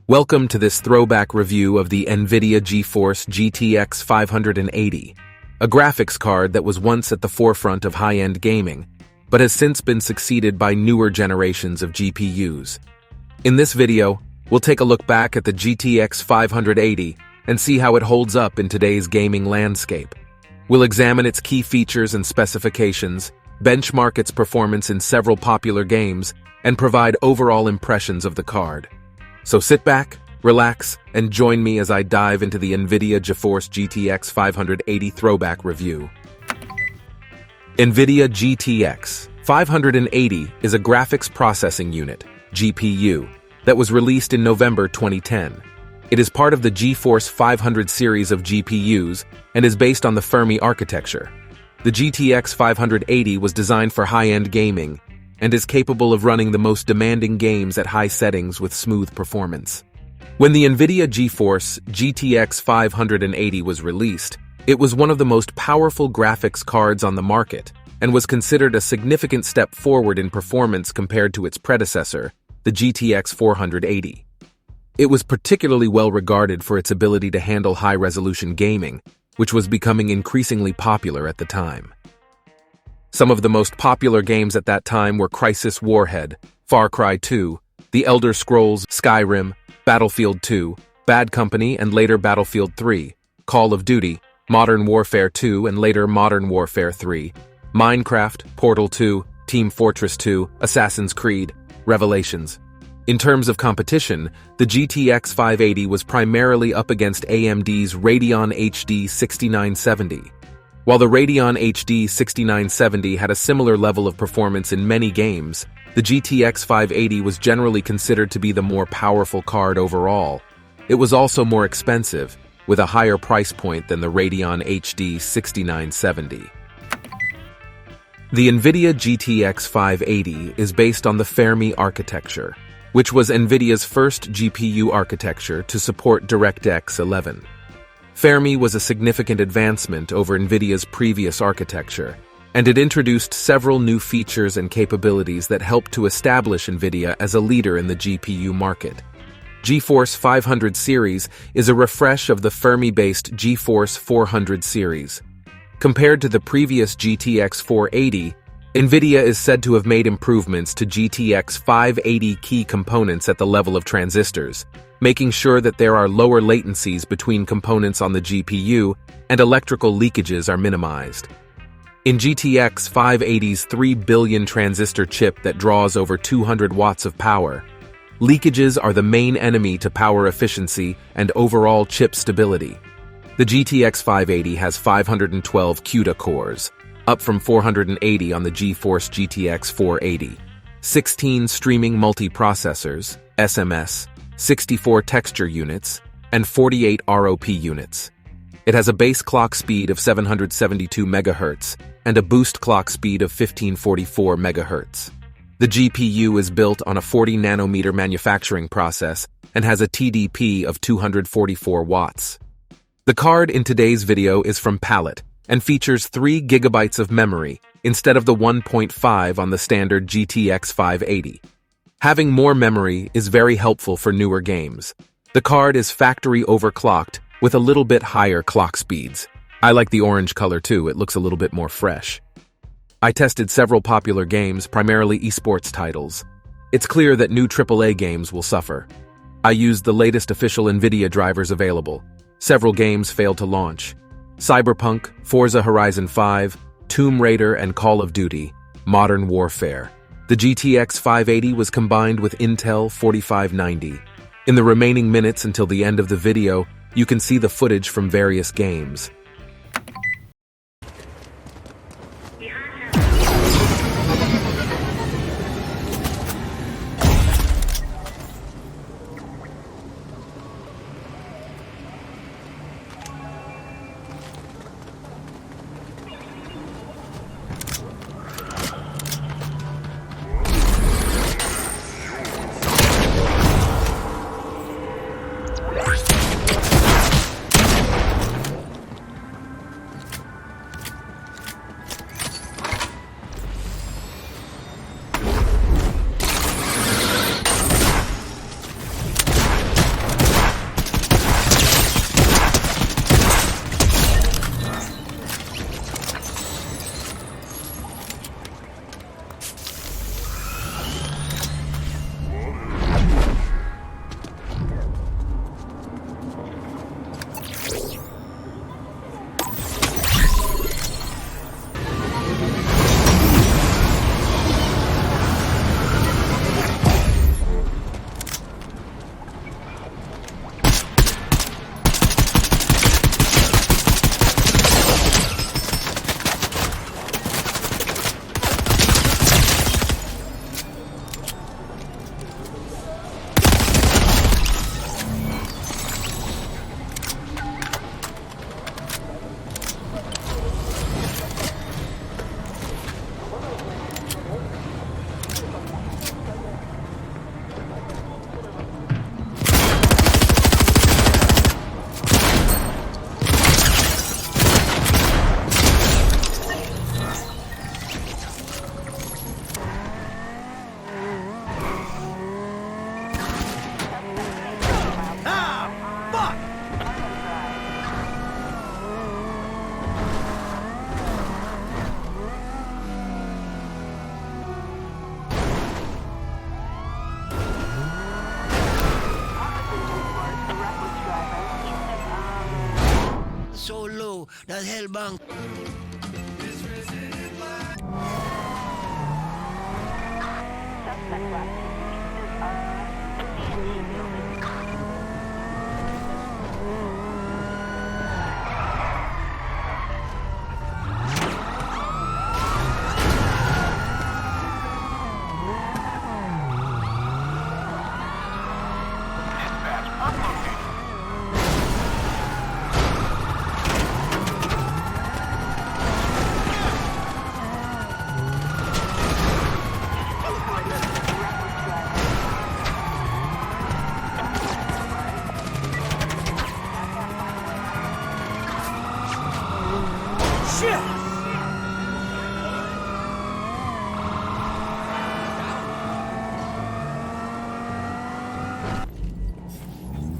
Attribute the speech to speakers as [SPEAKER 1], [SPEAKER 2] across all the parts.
[SPEAKER 1] Welcome to this throwback review of the NVIDIA GeForce GTX 580, a graphics card that was once at the forefront of high-end gaming, but has since been succeeded by newer generations of GPUs. In this video, we'll take a look back at the GTX 580 and see how it holds up in today's gaming landscape. We'll examine its key features and specifications, benchmark its performance in several popular games, and provide overall impressions of the card. So sit back, relax, and join me as I dive into the NVIDIA GeForce GTX 580 throwback review. NVIDIA GTX 580 is a graphics processing unit, GPU, that was released in November 2010. It is part of the GeForce 500 series of GPUs and is based on the Fermi architecture. The GTX 580 was designed for high-end gaming and is capable of running the most demanding games at high settings with smooth performance. When the NVIDIA GeForce GTX 580 was released, it was one of the most powerful graphics cards on the market and was considered a significant step forward in performance compared to its predecessor, the GTX 480. It was particularly well regarded for its ability to handle high-resolution gaming, which was becoming increasingly popular at the time. Some of the most popular games at that time were Crysis Warhead, Far Cry 2, The Elder Scrolls, Skyrim, Battlefield 2, Bad Company and later Battlefield 3, Call of Duty, Modern Warfare 2 and later Modern Warfare 3, Minecraft, Portal 2, Team Fortress 2, Assassin's Creed, Revelations. In terms of competition, the GTX 580 was primarily up against AMD's Radeon HD 6970. While the Radeon HD 6970 had a similar level of performance in many games, the GTX 580 was generally considered to be the more powerful card overall. It was also more expensive, with a higher price point than the Radeon HD 6970. The NVIDIA GTX 580 is based on the Fermi architecture, which was NVIDIA's first GPU architecture to support DirectX 11. Fermi was a significant advancement over NVIDIA's previous architecture, and it introduced several new features and capabilities that helped to establish NVIDIA as a leader in the GPU market. GeForce 500 series is a refresh of the Fermi-based GeForce 400 series. Compared to the previous GTX 480, NVIDIA is said to have made improvements to GTX 580 key components at the level of transistors, making sure that there are lower latencies between components on the GPU and electrical leakages are minimized. In GTX 580's 3 billion transistor chip that draws over 200 watts of power, leakages are the main enemy to power efficiency and overall chip stability. The GTX 580 has 512 CUDA cores, up from 480 on the GeForce GTX 480, 16 streaming multiprocessors, SMS, 64 texture units, and 48 ROP units. It has a base clock speed of 772 MHz and a boost clock speed of 1544 MHz. The GPU is built on a 40-nanometer manufacturing process and has a TDP of 244 watts. The card in today's video is from Palette and features 3 GB of memory instead of the 1.5 on the standard GTX 580. Having more memory is very helpful for newer games. The card is factory overclocked with a little bit higher clock speeds. I like the orange color too, it looks a little bit more fresh. I tested several popular games, primarily esports titles. It's clear that new AAA games will suffer. I used the latest official NVIDIA drivers available. Several games failed to launch. Cyberpunk, Forza Horizon 5, Tomb Raider and Call of Duty, Modern Warfare. The GTX 580 was combined with Intel 4590. In the remaining minutes until the end of the video, you can see the footage from various games.
[SPEAKER 2] Dat is heel bang.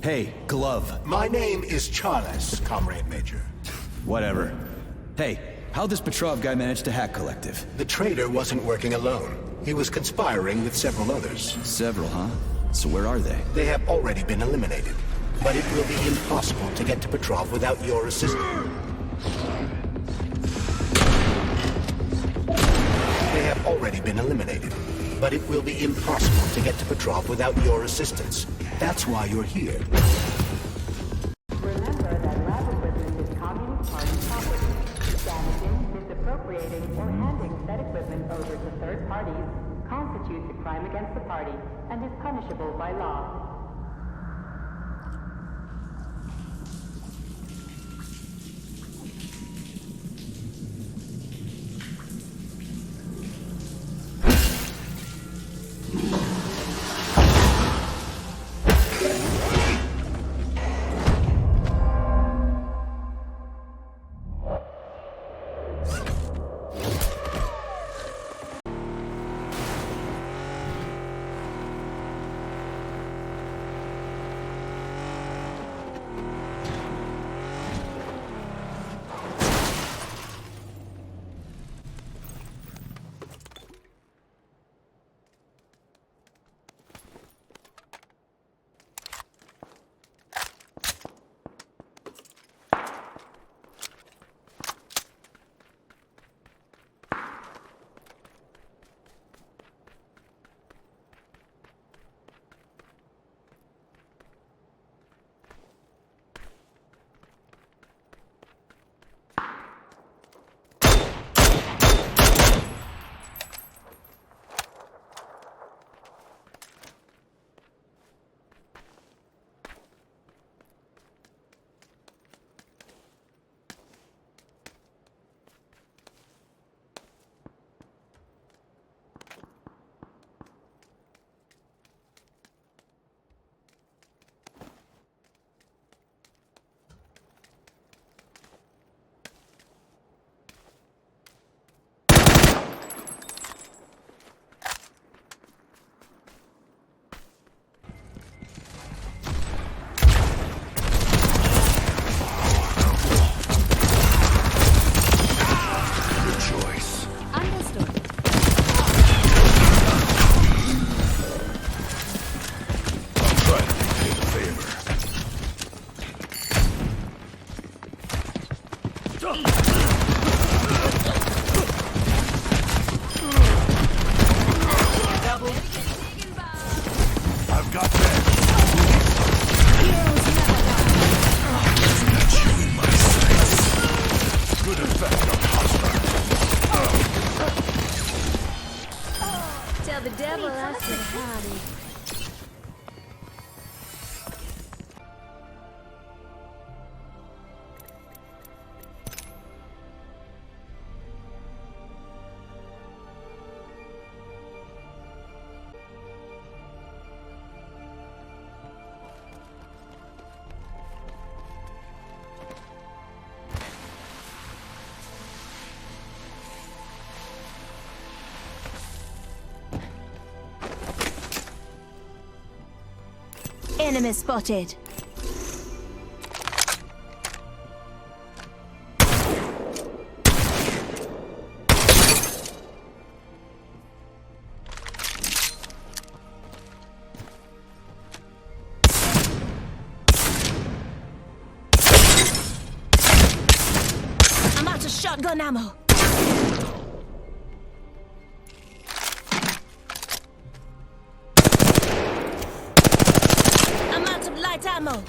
[SPEAKER 3] Hey, Glove.
[SPEAKER 4] My name is Charles, Comrade Major.
[SPEAKER 3] Whatever. Hey, how'd this Petrov guy manage to hack Collective?
[SPEAKER 4] The traitor wasn't working alone. He was conspiring with several others.
[SPEAKER 3] Several, huh? So where are they?
[SPEAKER 4] They have already been eliminated. But it will be impossible to get to Petrov without your assistance. They have already been eliminated. But it will be impossible to get to Petrov without your assistance. That's why you're here.
[SPEAKER 5] Remember that lab equipment is Communist Party property. Damaging, misappropriating, or handing said equipment over to third parties constitutes a crime against the party and is punishable by law.
[SPEAKER 6] Enemy spotted.
[SPEAKER 2] Shotgun ammo. I'm out of light ammo.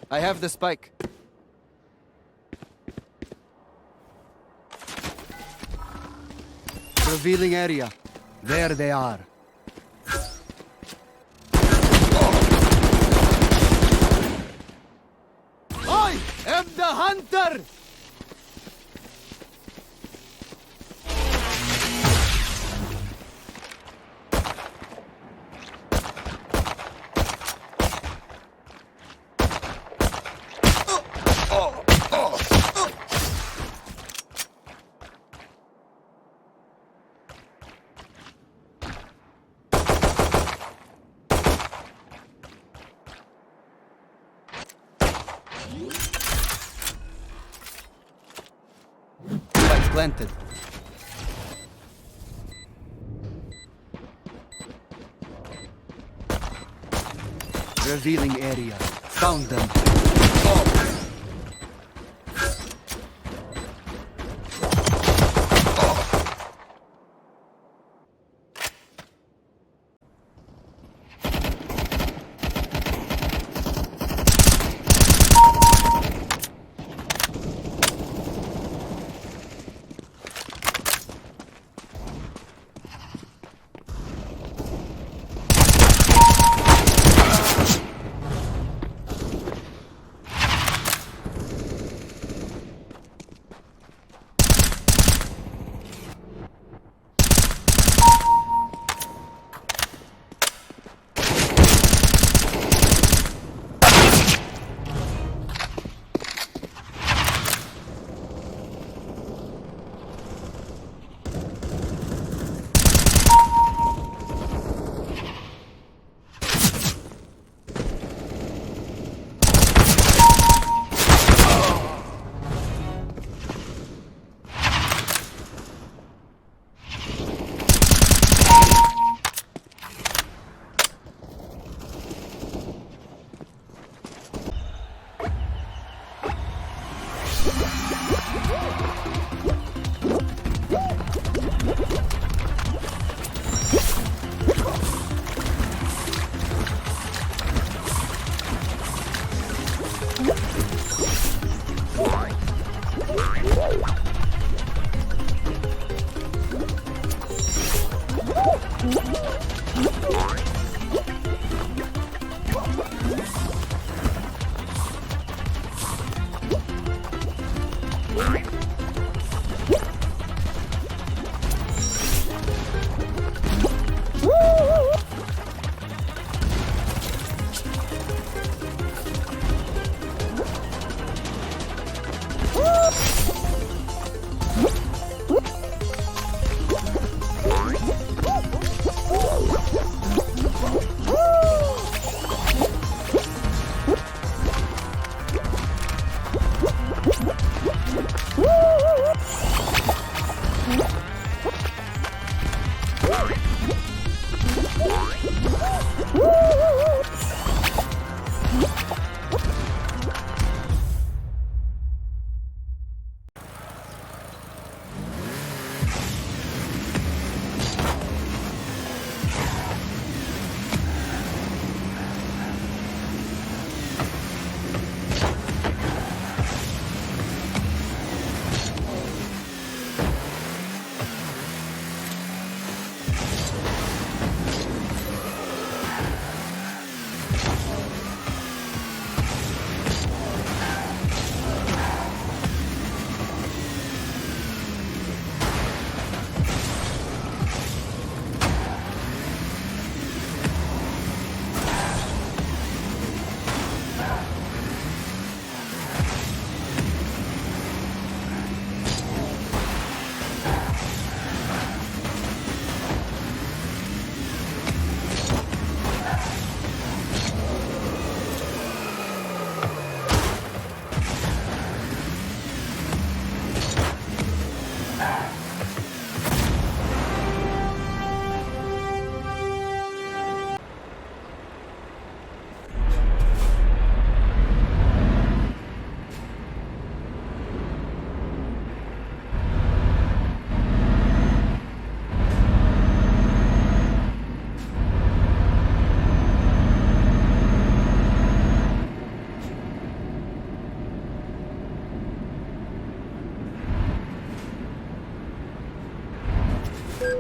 [SPEAKER 6] I have the spike. Revealing area. There they are. I am the hunter! Spike planted. Revealing area. Found them.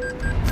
[SPEAKER 5] you